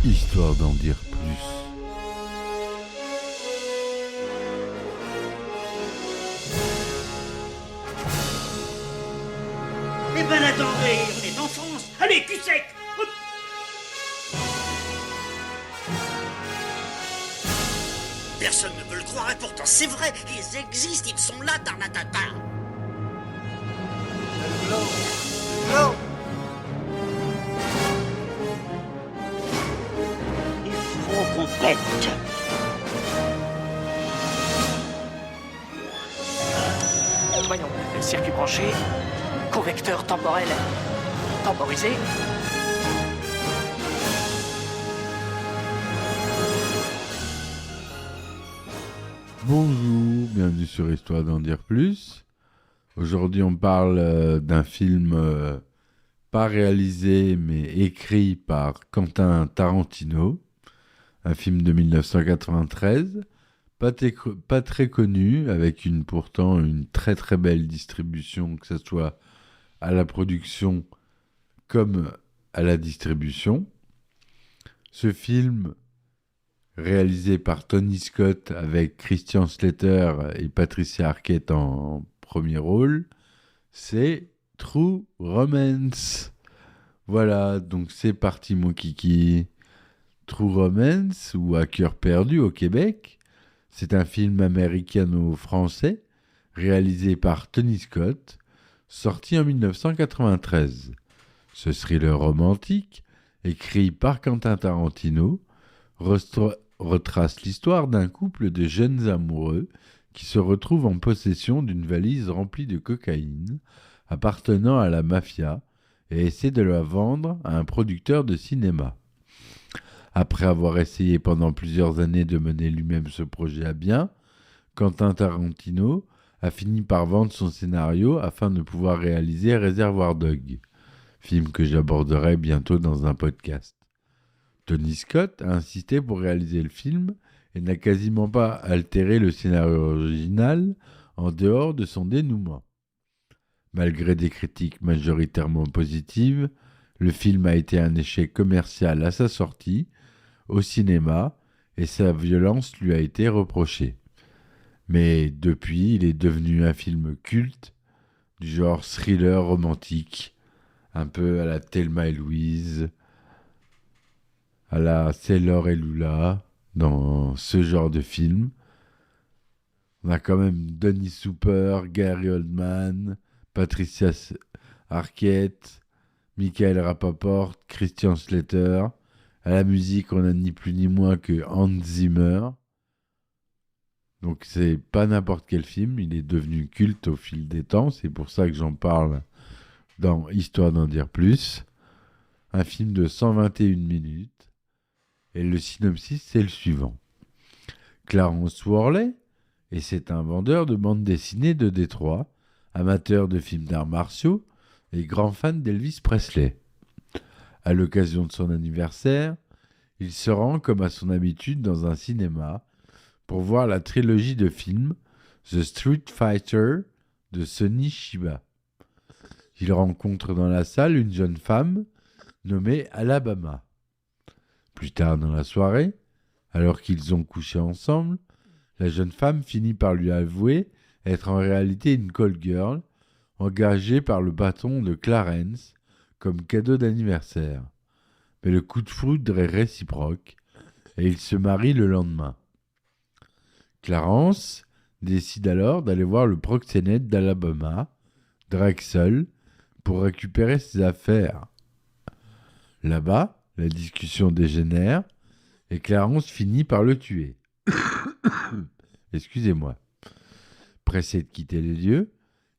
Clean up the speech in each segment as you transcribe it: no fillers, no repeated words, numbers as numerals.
Histoire d'en dire plus. Eh ben attendez, on est en France. Allez, cul sec. Hop. Personne ne veut le croire et pourtant c'est vrai, ils existent, ils sont là, Tarnatata. Il faut qu'on pète. Voyons, circuit branché, correcteur temporel temporisé. Bonjour, bienvenue sur Histoire d'en dire plus. Aujourd'hui, on parle d'un film pas réalisé mais écrit par Quentin Tarantino, un film de 1993, pas très connu, avec pourtant une très très belle distribution, que ce soit à la production comme à la distribution. Ce film, réalisé par Tony Scott avec Christian Slater et Patricia Arquette en premier rôle, c'est True Romance. Voilà, donc c'est parti mon kiki. True Romance, ou À cœur perdu au Québec, c'est un film américano-français réalisé par Tony Scott, sorti en 1993. Ce thriller romantique, écrit par Quentin Tarantino, retrace l'histoire d'un couple de jeunes amoureux qui se retrouvent en possession d'une valise remplie de cocaïne appartenant à la mafia et essaie de la vendre à un producteur de cinéma. Après avoir essayé pendant plusieurs années de mener lui-même ce projet à bien, Quentin Tarantino a fini par vendre son scénario afin de pouvoir réaliser Réservoir Dogs, film que j'aborderai bientôt dans un podcast. Tony Scott a insisté pour réaliser le film et n'a quasiment pas altéré le scénario original en dehors de son dénouement. Malgré des critiques majoritairement positives, le film a été un échec commercial à sa sortie, au cinéma, et sa violence lui a été reprochée. Mais depuis, il est devenu un film culte, du genre thriller romantique, un peu à la Thelma et Louise, à la Sailor et Lula, dans ce genre de film. On a quand même Dennis Hooper, Gary Oldman, Patricia Arquette, Michael Rapaport, Christian Slater. À la musique, on a ni plus ni moins que Hans Zimmer. Donc c'est pas n'importe quel film, il est devenu culte au fil des temps, c'est pour ça que j'en parle dans Histoire d'en dire plus. Un film de 121 minutes, et le synopsis c'est le suivant. Clarence Worley, et c'est un vendeur de bande dessinée de Détroit, amateur de films d'arts martiaux et grand fan d'Elvis Presley. À l'occasion de son anniversaire, il se rend comme à son habitude dans un cinéma pour voir la trilogie de films The Street Fighter de Sonny Chiba. Il rencontre dans la salle une jeune femme nommée Alabama. Plus tard dans la soirée, alors qu'ils ont couché ensemble, la jeune femme finit par lui avouer être en réalité une call girl engagée par le patron de Clarence comme cadeau d'anniversaire. Mais le coup de foudre est réciproque et ils se marient le lendemain. Clarence décide alors d'aller voir le proxénète d'Alabama, Drexel, pour récupérer ses affaires. Là-bas, la discussion dégénère et Clarence finit par le tuer. Excusez-moi. Pressé de quitter les lieux,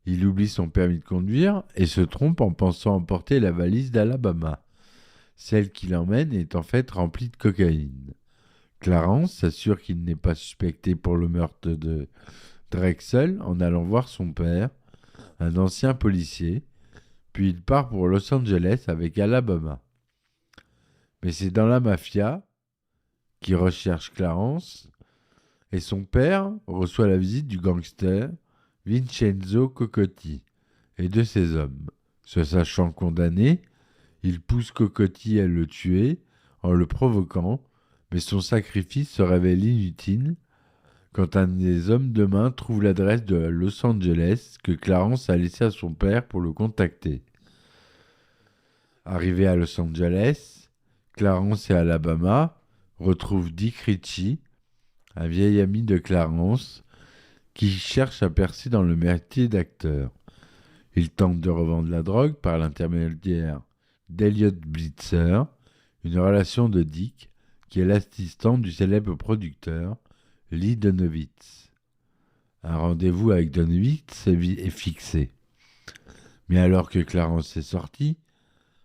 il oublie son permis de conduire et se trompe en pensant emporter la valise d'Alabama. Celle qu'il emmène est en fait remplie de cocaïne. Clarence s'assure qu'il n'est pas suspecté pour le meurtre de Drexel en allant voir son père, un ancien policier, puis il part pour Los Angeles avec Alabama. Mais c'est dans la mafia qui recherche Clarence et son père reçoit la visite du gangster Vincenzo Cocotti et de ses hommes. Se sachant condamné, il pousse Cocotti à le tuer en le provoquant, mais son sacrifice se révèle inutile quand un des hommes de main trouve l'adresse de Los Angeles que Clarence a laissée à son père pour le contacter. Arrivé à Los Angeles, Clarence et Alabama retrouvent Dick Ritchie, un vieil ami de Clarence, qui cherche à percer dans le métier d'acteur. Il tente de revendre la drogue par l'intermédiaire d'Elliot Blitzer, une relation de Dick, qui est l'assistant du célèbre producteur Lee Donowitz. Un rendez-vous avec Donowitz est fixé. Mais alors que Clarence est sorti,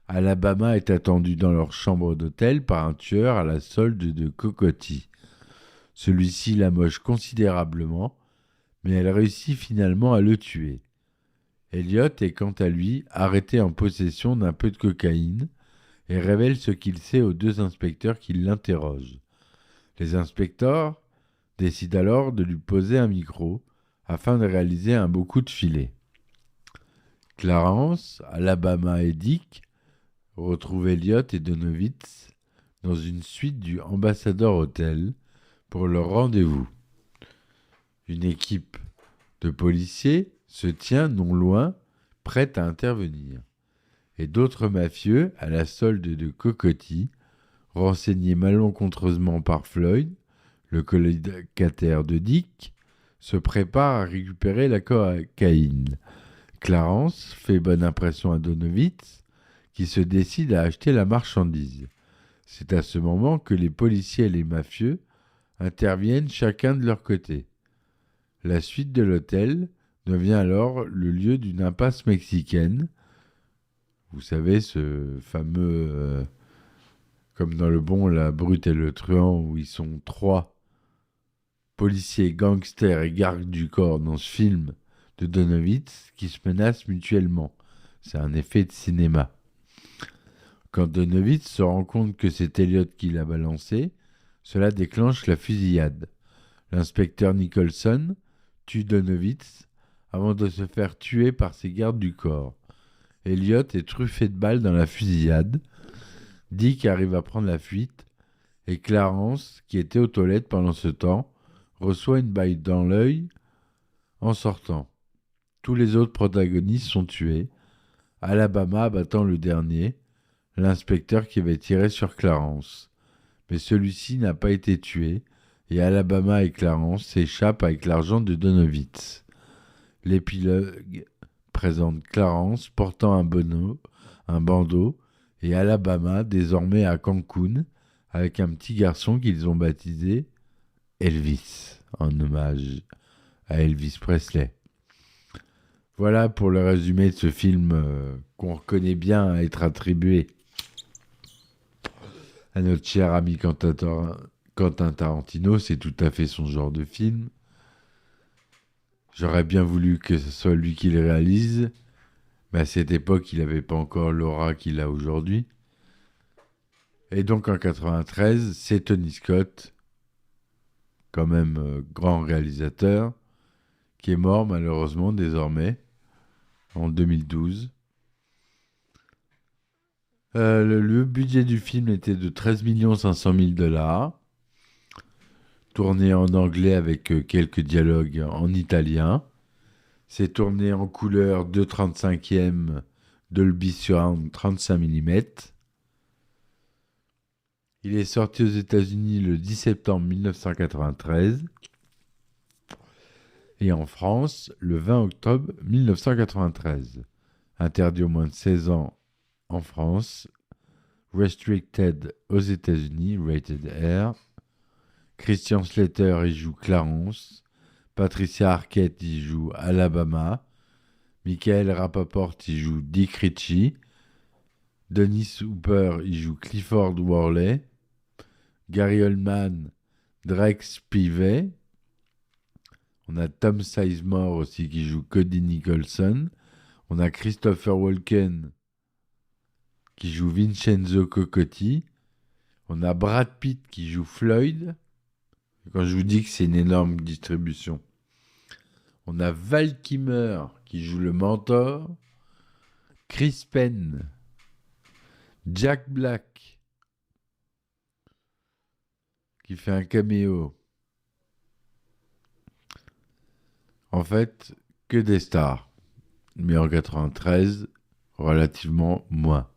Alabama est attendue dans leur chambre d'hôtel par un tueur à la solde de cocotie. Celui-ci l'amoche considérablement, mais elle réussit finalement à le tuer. Elliot est quant à lui arrêté en possession d'un peu de cocaïne et révèle ce qu'il sait aux deux inspecteurs qui l'interrogent. Les inspecteurs décident alors de lui poser un micro afin de réaliser un beau coup de filet. Clarence, Alabama et Dick retrouvent Elliot et Donowitz dans une suite du Ambassador Hotel pour leur rendez-vous. Une équipe de policiers se tient non loin, prête à intervenir. Et d'autres mafieux, à la solde de cocotie, renseignés malencontreusement par Floyd, le colocataire de Dick, se préparent à récupérer la cocaïne. Clarence fait bonne impression à Donowitz, qui se décide à acheter la marchandise. C'est à ce moment que les policiers et les mafieux interviennent chacun de leur côté. La suite de l'hôtel devient alors le lieu d'une impasse mexicaine. Vous savez, ce fameux, comme dans Le Bon, la Brute et le Truand, où ils sont trois policiers, gangsters et gardes du corps dans ce film de Donowitz qui se menacent mutuellement. C'est un effet de cinéma. Quand Donowitz se rend compte que c'est Elliot qui l'a balancé, cela déclenche la fusillade. L'inspecteur Nicholson tue Donowitz avant de se faire tuer par ses gardes du corps. Elliot est truffé de balles dans la fusillade. Dick arrive à prendre la fuite et Clarence, qui était aux toilettes pendant ce temps, reçoit une balle dans l'œil en sortant. Tous les autres protagonistes sont tués, Alabama abattant le dernier, l'inspecteur qui avait tiré sur Clarence. Mais celui-ci n'a pas été tué et Alabama et Clarence s'échappent avec l'argent de Donowitz. L'épilogue présente Clarence portant un bandeau et Alabama désormais à Cancun avec un petit garçon qu'ils ont baptisé Elvis, en hommage à Elvis Presley. Voilà pour le résumé de ce film qu'on reconnaît bien être attribué à notre cher ami Quentin Tarantino. C'est tout à fait son genre de film. J'aurais bien voulu que ce soit lui qui le réalise, mais à cette époque, il n'avait pas encore l'aura qu'il a aujourd'hui. Et donc en 1993, c'est Tony Scott, quand même grand réalisateur, qui est mort malheureusement désormais, en 2012. Le budget du film était de 13 500 000 $, tourné en anglais avec quelques dialogues en italien. C'est tourné en couleur 2/35e Dolby Surround 35 mm. Il est sorti aux États-Unis le 10 septembre 1993 et en France le 20 octobre 1993. Interdit aux moins de 16 ans en France, restricted aux États-Unis, rated R. Christian Slater y joue Clarence, Patricia Arquette y joue Alabama, Michael Rapaport y joue Dick Ritchie, Dennis Hooper y joue Clifford Worley, Gary Oldman, Drake Spivey. On a Tom Sizemore aussi qui joue Cody Nicholson. On a Christopher Walken qui joue Vincenzo Cocotti. On a Brad Pitt qui joue Floyd. Quand je vous dis que c'est une énorme distribution. On a Val Kilmer qui joue le mentor. Chris Penn. Jack Black. qui fait un caméo. En fait, que des stars. Mais en 93, relativement moins.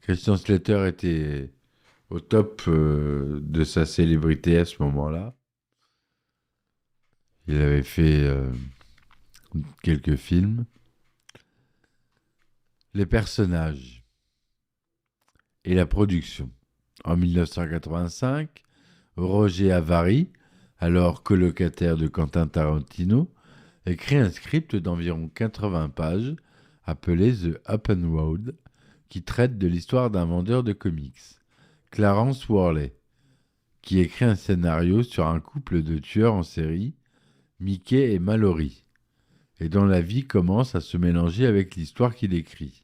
Christian Slater était au top de sa célébrité à ce moment-là. Il avait fait quelques films. Les personnages et la production. En 1985, Roger Avary, alors colocataire de Quentin Tarantino, écrit un script d'environ 80 pages appelé The Open Road, qui traite de l'histoire d'un vendeur de comics, Clarence Worley, qui écrit un scénario sur un couple de tueurs en série, Mickey et Mallory, et dont la vie commence à se mélanger avec l'histoire qu'il écrit.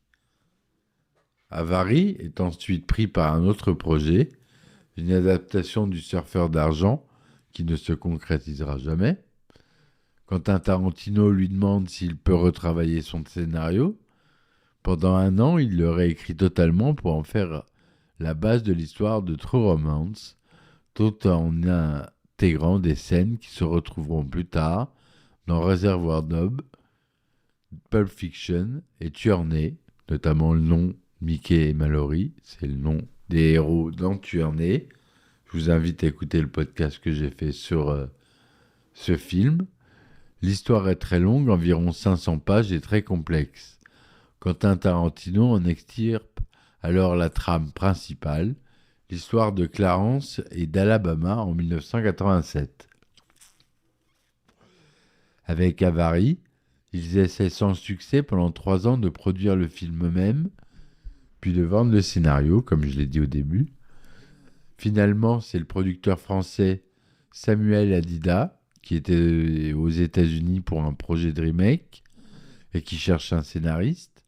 Avary est ensuite pris par un autre projet, une adaptation du Surfeur d'argent qui ne se concrétisera jamais. Quentin Tarantino lui demande s'il peut retravailler son scénario. Pendant 1 an, il le réécrit totalement pour en faire la base de l'histoire de True Romance, tout en intégrant des scènes qui se retrouveront plus tard dans Reservoir Dogs, Pulp Fiction et Tueur Né, notamment le nom Mickey et Mallory, c'est le nom des héros dans Tueur Né. Je vous invite à écouter le podcast que j'ai fait sur ce film. L'histoire est très longue, environ 500 pages et très complexe. Quentin Tarantino en extirpe alors la trame principale, l'histoire de Clarence et d'Alabama en 1987. Avec Avary, ils essaient sans succès pendant 3 ans de produire le film eux-mêmes, puis de vendre le scénario, comme je l'ai dit au début. Finalement, c'est le producteur français Samuel Hadida, qui était aux États-Unis pour un projet de remake et qui cherche un scénariste,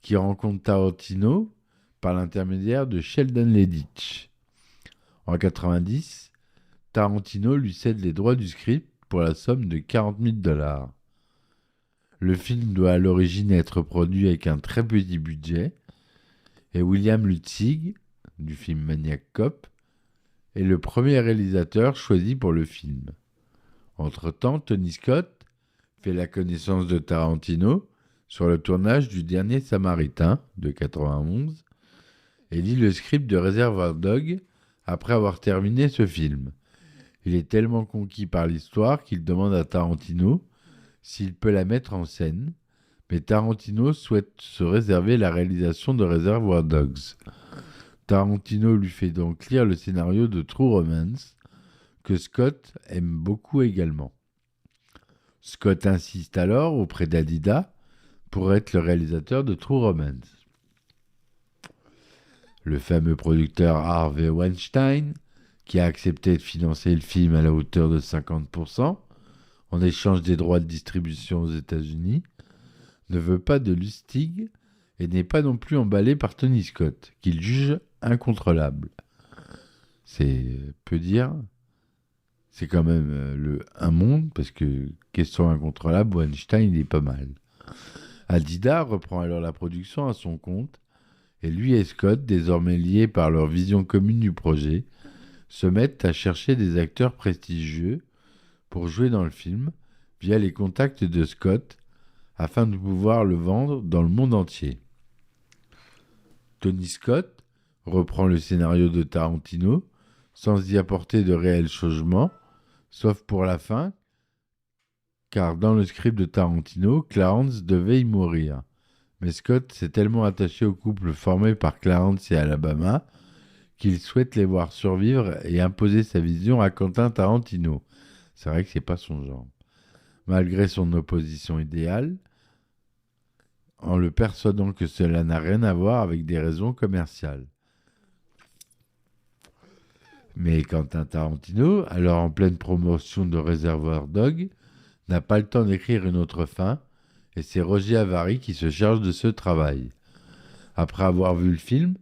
qui rencontre Tarantino par l'intermédiaire de Sheldon Lettich. En 90, Tarantino lui cède les droits du script pour la somme de $40 000. Le film doit à l'origine être produit avec un très petit budget et William Lutzig, du film Maniac Cop, est le premier réalisateur choisi pour le film. Entre-temps, Tony Scott fait la connaissance de Tarantino sur le tournage du Dernier Samaritain de 91 et lit le script de Reservoir Dogs après avoir terminé ce film. Il est tellement conquis par l'histoire qu'il demande à Tarantino s'il peut la mettre en scène, mais Tarantino souhaite se réserver la réalisation de Reservoir Dogs. Tarantino lui fait donc lire le scénario de True Romance, que Scott aime beaucoup également. Scott insiste alors auprès d'Adida pour être le réalisateur de True Romance. Le fameux producteur Harvey Weinstein, qui a accepté de financer le film à la hauteur de 50% en échange des droits de distribution aux États-Unis, ne veut pas de Lustig et n'est pas non plus emballé par Tony Scott, qu'il juge incontrôlable. C'est peu dire. C'est quand même un monde, parce que question incontrôlable, Weinstein, il est pas mal. Hadida reprend alors la production à son compte, et lui et Scott, désormais liés par leur vision commune du projet, se mettent à chercher des acteurs prestigieux pour jouer dans le film, via les contacts de Scott, afin de pouvoir le vendre dans le monde entier. Tony Scott reprend le scénario de Tarantino, sans y apporter de réels changements, sauf pour la fin, car dans le script de Tarantino, Clarence devait y mourir. Mais Scott s'est tellement attaché au couple formé par Clarence et Alabama qu'il souhaite les voir survivre et imposer sa vision à Quentin Tarantino. C'est vrai que c'est pas son genre. Malgré son opposition idéale, en le persuadant que cela n'a rien à voir avec des raisons commerciales. Mais Quentin Tarantino, alors en pleine promotion de Reservoir Dogs, n'a pas le temps d'écrire une autre fin, et c'est Roger Avary qui se charge de ce travail. Après avoir vu le film,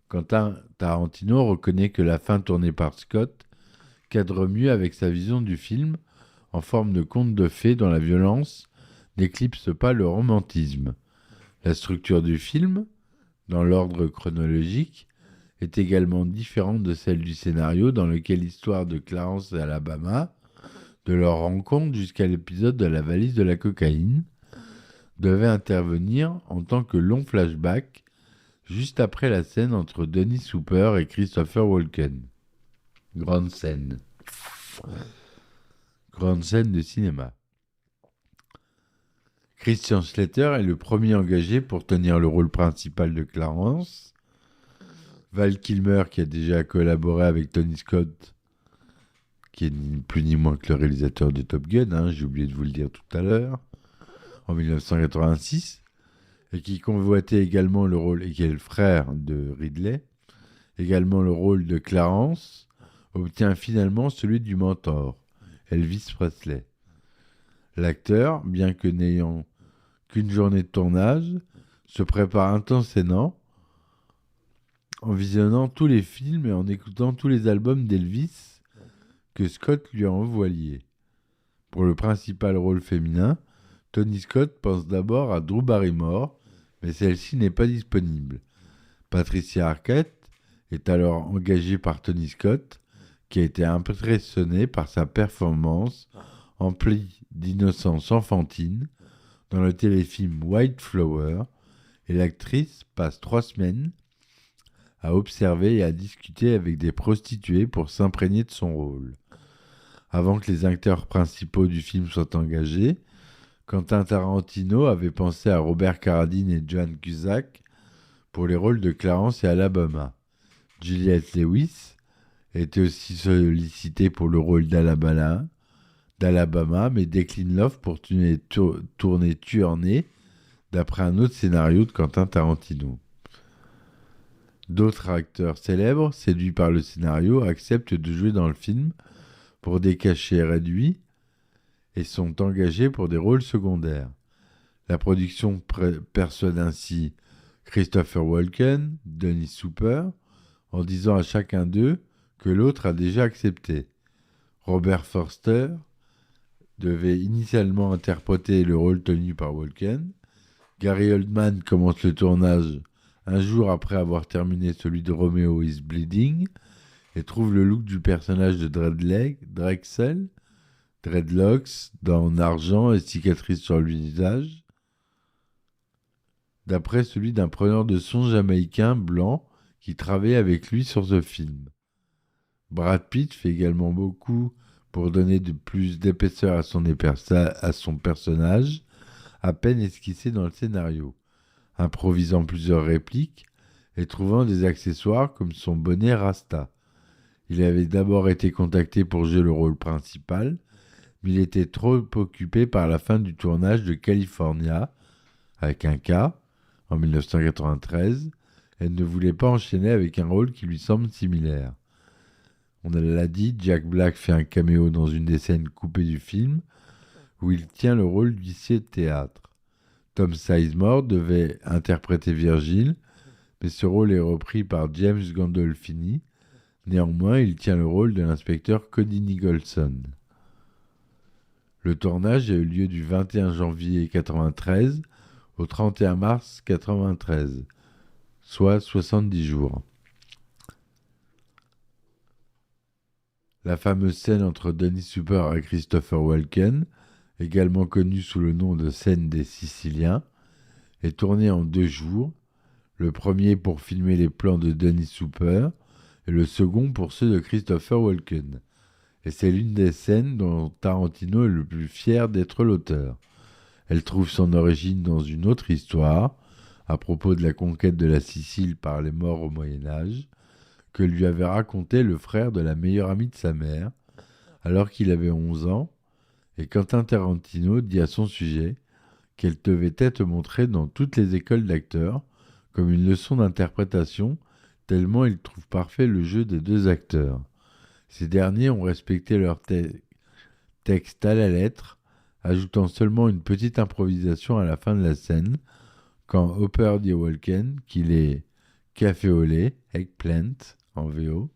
Quentin Tarantino reconnaît que la fin tournée par Scott cadre mieux avec sa vision du film, en forme de conte de fées dont la violence n'éclipse pas le romantisme. La structure du film, dans l'ordre chronologique, est également différente de celle du scénario dans lequel l'histoire de Clarence et Alabama, de leur rencontre jusqu'à l'épisode de la valise de la cocaïne, devait intervenir en tant que long flashback juste après la scène entre Dennis Hooper et Christopher Walken. Grande scène. Grande scène de cinéma. Christian Slater est le premier engagé pour tenir le rôle principal de Clarence. Val Kilmer, qui a déjà collaboré avec Tony Scott, qui est ni plus ni moins que le réalisateur de Top Gun, j'ai oublié de vous le dire tout à l'heure, en 1986, et qui convoitait également le rôle, et qui est le frère de Ridley, également le rôle de Clarence, obtient finalement celui du mentor, Elvis Presley. L'acteur, bien que n'ayant qu'une journée de tournage, se prépare intensément en visionnant tous les films et en écoutant tous les albums d'Elvis que Scott lui a envoyés. Pour le principal rôle féminin, Tony Scott pense d'abord à Drew Barrymore, mais celle-ci n'est pas disponible. Patricia Arquette est alors engagée par Tony Scott, qui a été impressionné par sa performance emplie d'innocence enfantine dans le téléfilm White Flower, et l'actrice passe 3 semaines à observer et à discuter avec des prostituées pour s'imprégner de son rôle. Avant que les acteurs principaux du film soient engagés, Quentin Tarantino avait pensé à Robert Carradine et John Cusack pour les rôles de Clarence et Alabama. Juliette Lewis était aussi sollicitée pour le rôle d'Alabama, mais décline l'offre pour tourner Tueur-né d'après un autre scénario de Quentin Tarantino. D'autres acteurs célèbres, séduits par le scénario, acceptent de jouer dans le film pour des cachets réduits et sont engagés pour des rôles secondaires. La production persuade ainsi Christopher Walken, Dennis Hooper, en disant à chacun d'eux que l'autre a déjà accepté. Robert Forster devait initialement interpréter le rôle tenu par Walken. Gary Oldman commence le tournage un jour après avoir terminé celui de Romeo is Bleeding et trouve le look du personnage de Drexel, dreadlocks, dents en argent et cicatrices sur le visage, d'après celui d'un preneur de son jamaïcain blanc qui travaillait avec lui sur ce film. Brad Pitt fait également beaucoup pour donner plus d'épaisseur à son personnage, à peine esquissé dans le scénario, improvisant plusieurs répliques et trouvant des accessoires comme son bonnet Rasta. Il avait d'abord été contacté pour jouer le rôle principal, mais il était trop occupé par la fin du tournage de California, avec un K, en 1993, et ne voulait pas enchaîner avec un rôle qui lui semble similaire. On l'a dit, Jack Black fait un caméo dans une des scènes coupées du film, où il tient le rôle d'huissier de théâtre. Tom Sizemore devait interpréter Virgil, mais ce rôle est repris par James Gandolfini. Néanmoins, il tient le rôle de l'inspecteur Cody Nicholson. Le tournage a eu lieu du 21 janvier 1993 au 31 mars 1993, soit 70 jours. La fameuse scène entre Dennis Hooper et Christopher Walken, également connue sous le nom de scène des Siciliens, est tournée en 2 jours, le premier pour filmer les plans de Dennis Hooper et le second pour ceux de Christopher Walken. Et c'est l'une des scènes dont Tarantino est le plus fier d'être l'auteur. Elle trouve son origine dans une autre histoire, à propos de la conquête de la Sicile par les morts au Moyen-Âge, que lui avait raconté le frère de la meilleure amie de sa mère, alors qu'il avait 11 ans, et Quentin Tarantino dit à son sujet qu'elle devait être montrée dans toutes les écoles d'acteurs comme une leçon d'interprétation, tellement il trouve parfait le jeu des 2 acteurs. Ces derniers ont respecté leur texte à la lettre, ajoutant seulement une petite improvisation à la fin de la scène, quand Hooper dit à Walken qu'il est café au lait, eggplant, en VO,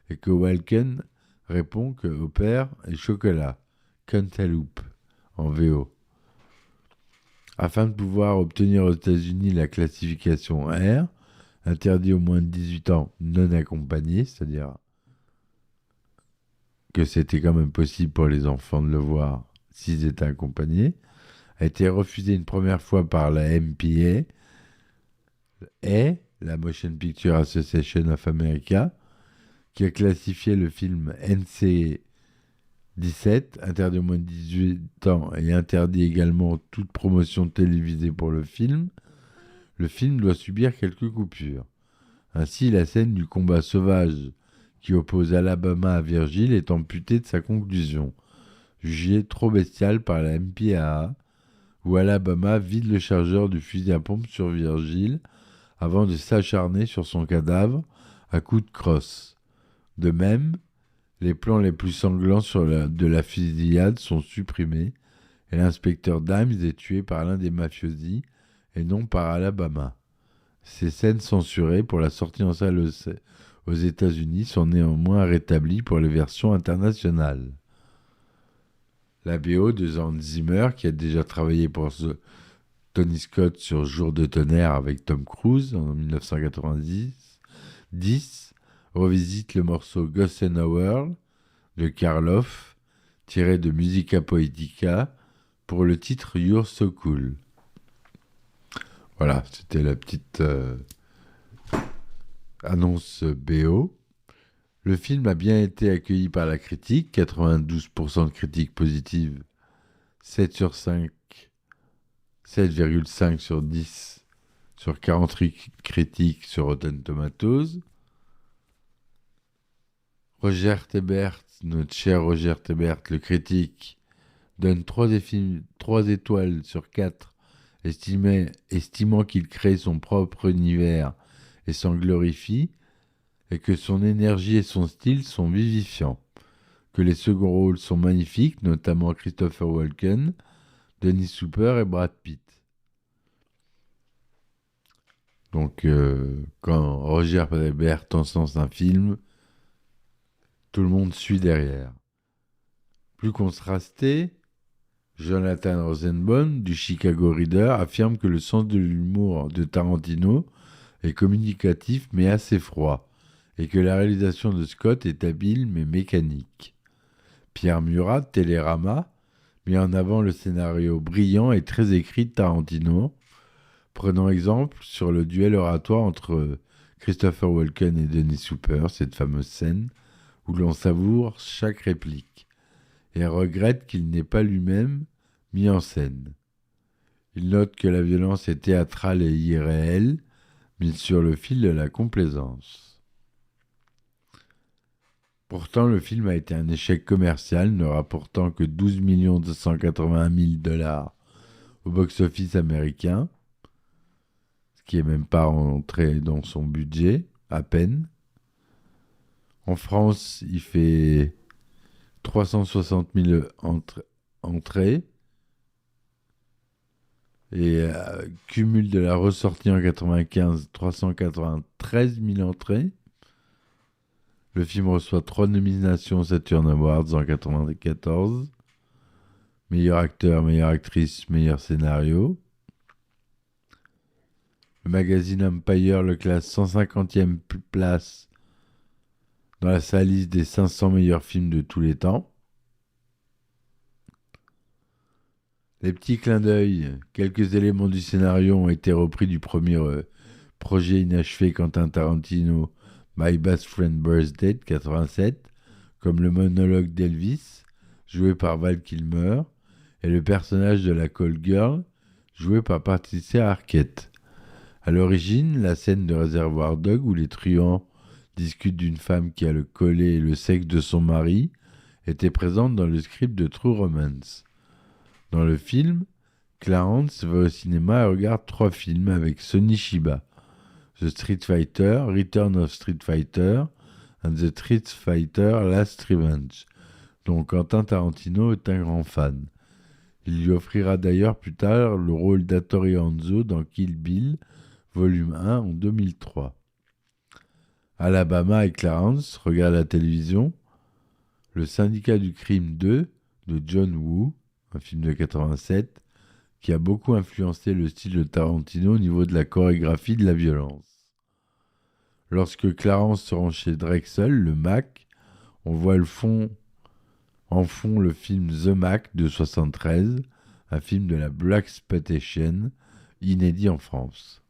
et que Walken répond que Hooper est chocolat, cantaloupe, en VO. Afin de pouvoir obtenir aux États-Unis la classification R, interdit aux moins de 18 ans non accompagnés, c'est-à-dire que c'était quand même possible pour les enfants de le voir s'ils étaient accompagnés, a été refusé une première fois par la MPA et la Motion Picture Association of America, qui a classifié le film NC-17, interdit aux moins de 18 ans et interdit également toute promotion télévisée pour le film. Le film doit subir quelques coupures. Ainsi, la scène du combat sauvage qui oppose Alabama à Virgile est amputée de sa conclusion, jugée trop bestiale par la MPAA, où Alabama vide le chargeur du fusil à pompe sur Virgile avant de s'acharner sur son cadavre à coups de crosse. De même, les plans les plus sanglants de la fusillade sont supprimés et l'inspecteur Dimes est tué par l'un des mafiosi et non par Alabama. Ces scènes censurées pour la sortie en salle aux États-Unis sont néanmoins rétablies pour les versions internationales. La BO de Hans Zimmer, qui a déjà travaillé pour Tony Scott sur Jour de tonnerre avec Tom Cruise en 1990, revisite le morceau Ghost in a World de Karloff, tiré de Musica Poetica, pour le titre You're So Cool. Voilà, c'était la petite annonce BO. Le film a bien été accueilli par la critique, 92% de critiques positives, 7,5 sur 10 sur 48 critiques sur Rotten Tomatoes. Roger Ebert, notre cher Roger Ebert, le critique, donne 3 étoiles sur 4, estimant qu'il crée son propre univers et s'en glorifie, et que son énergie et son style sont vivifiants, que les seconds rôles sont magnifiques, notamment Christopher Walken, Dennis Hopper et Brad Pitt. Donc, quand Roger Ebert encense un film, tout le monde suit derrière. Plus contrasté, Jonathan Rosenbaum, du Chicago Reader, affirme que le sens de l'humour de Tarantino est communicatif mais assez froid, et que la réalisation de Scott est habile mais mécanique. Pierre Murat, Télérama, met en avant le scénario brillant et très écrit de Tarantino, prenant exemple sur le duel oratoire entre Christopher Walken et Dennis Hopper, cette fameuse scène où l'on savoure chaque réplique, et regrette qu'il n'ait pas lui-même mis en scène. Il note que la violence est théâtrale et irréelle, mise sur le fil de la complaisance. Pourtant, le film a été un échec commercial, ne rapportant que 12 281 000 $ au box-office américain, ce qui n'est même pas entré dans son budget, à peine. En France, il fait 360 000 entrées et cumul de la ressortie en 95, 393 000 entrées. Le film reçoit 3 nominations aux Saturn Awards en 1994. Meilleur acteur, meilleure actrice, meilleur scénario. Le magazine Empire le classe 150e place dans sa liste des 500 meilleurs films de tous les temps. Les petits clins d'œil, quelques éléments du scénario ont été repris du premier projet inachevé Quentin Tarantino, My Best Friend Birthday de 87, comme le monologue d'Elvis, joué par Val Kilmer, et le personnage de la Call Girl, joué par Patricia Arquette. À l'origine, la scène de Reservoir Dog où les truands discutent d'une femme qui a le collet et le sexe de son mari était présente dans le script de True Romance. Dans le film, Clarence va au cinéma et regarde 3 films avec Sonny Chiba: The Street Fighter, Return of Street Fighter and The Street Fighter Last Revenge, dont Quentin Tarantino est un grand fan. Il lui offrira d'ailleurs plus tard le rôle d'Hattori Hanzo dans Kill Bill, volume 1 en 2003. Alabama et Clarence regardent la télévision Le Syndicat du Crime 2 de John Woo, un film de 87, qui a beaucoup influencé le style de Tarantino au niveau de la chorégraphie de la violence. Lorsque Clarence se rend chez Drexel, le Mac, on voit en fond le film The Mac de 1973, un film de la Blaxploitation, inédit en France.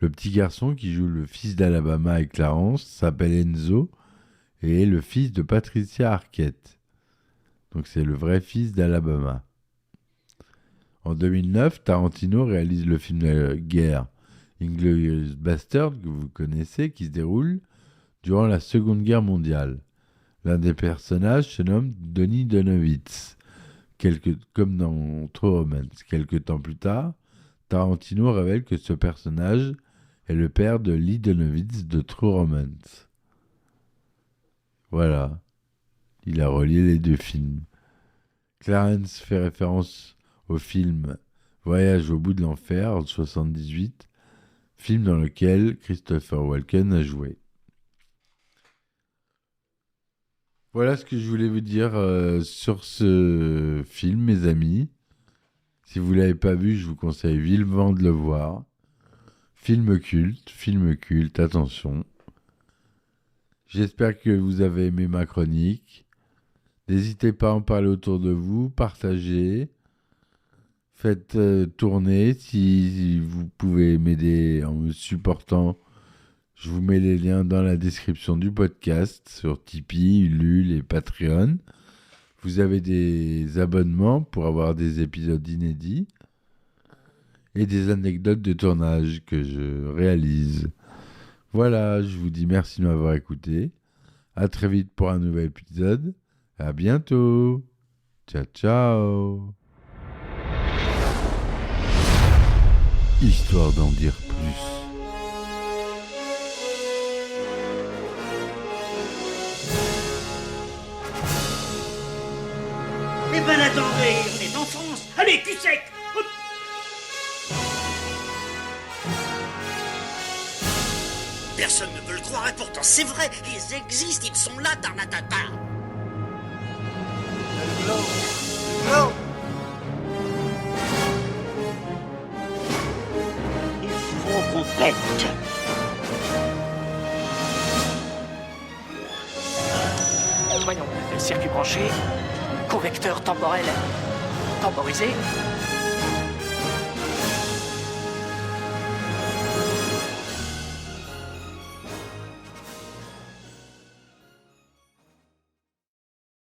Le petit garçon qui joue le fils d'Alabama et Clarence s'appelle Enzo et est le fils de Patricia Arquette. Donc c'est le vrai fils d'Alabama. En 2009, Tarantino réalise le film de guerre Inglourious Basterds, que vous connaissez, qui se déroule durant la Seconde Guerre mondiale. L'un des personnages se nomme Denis Donowitz, comme dans True Romance. Quelques temps plus tard, Tarantino révèle que ce personnage est le père de Lee Donowitz de True Romance. Voilà, il a relié les deux films. Clarence fait référence au film Voyage au bout de l'enfer en 1978, film dans lequel Christopher Walken a joué. Voilà ce que je voulais vous dire sur ce film, mes amis. Si vous ne l'avez pas vu, je vous conseille vivement de le voir. Film culte, attention. J'espère que vous avez aimé ma chronique. N'hésitez pas à en parler autour de vous, partagez. Faites tourner si vous pouvez m'aider en me supportant. Je vous mets les liens dans la description du podcast sur Tipeee, Ulule et Patreon. Vous avez des abonnements pour avoir des épisodes inédits et des anecdotes de tournage que je réalise. Voilà, je vous dis merci de m'avoir écouté. À très vite pour un nouvel épisode. À bientôt. Ciao, ciao. Histoire d'en dire plus. Eh ben attendez, on est en France. Allez, cul sec. Hop. Personne ne veut le croire et pourtant c'est vrai, ils existent, ils sont là, Tarnatata. Il faut qu'on pète. Voyons, circuit branché, convecteur temporel temporisé,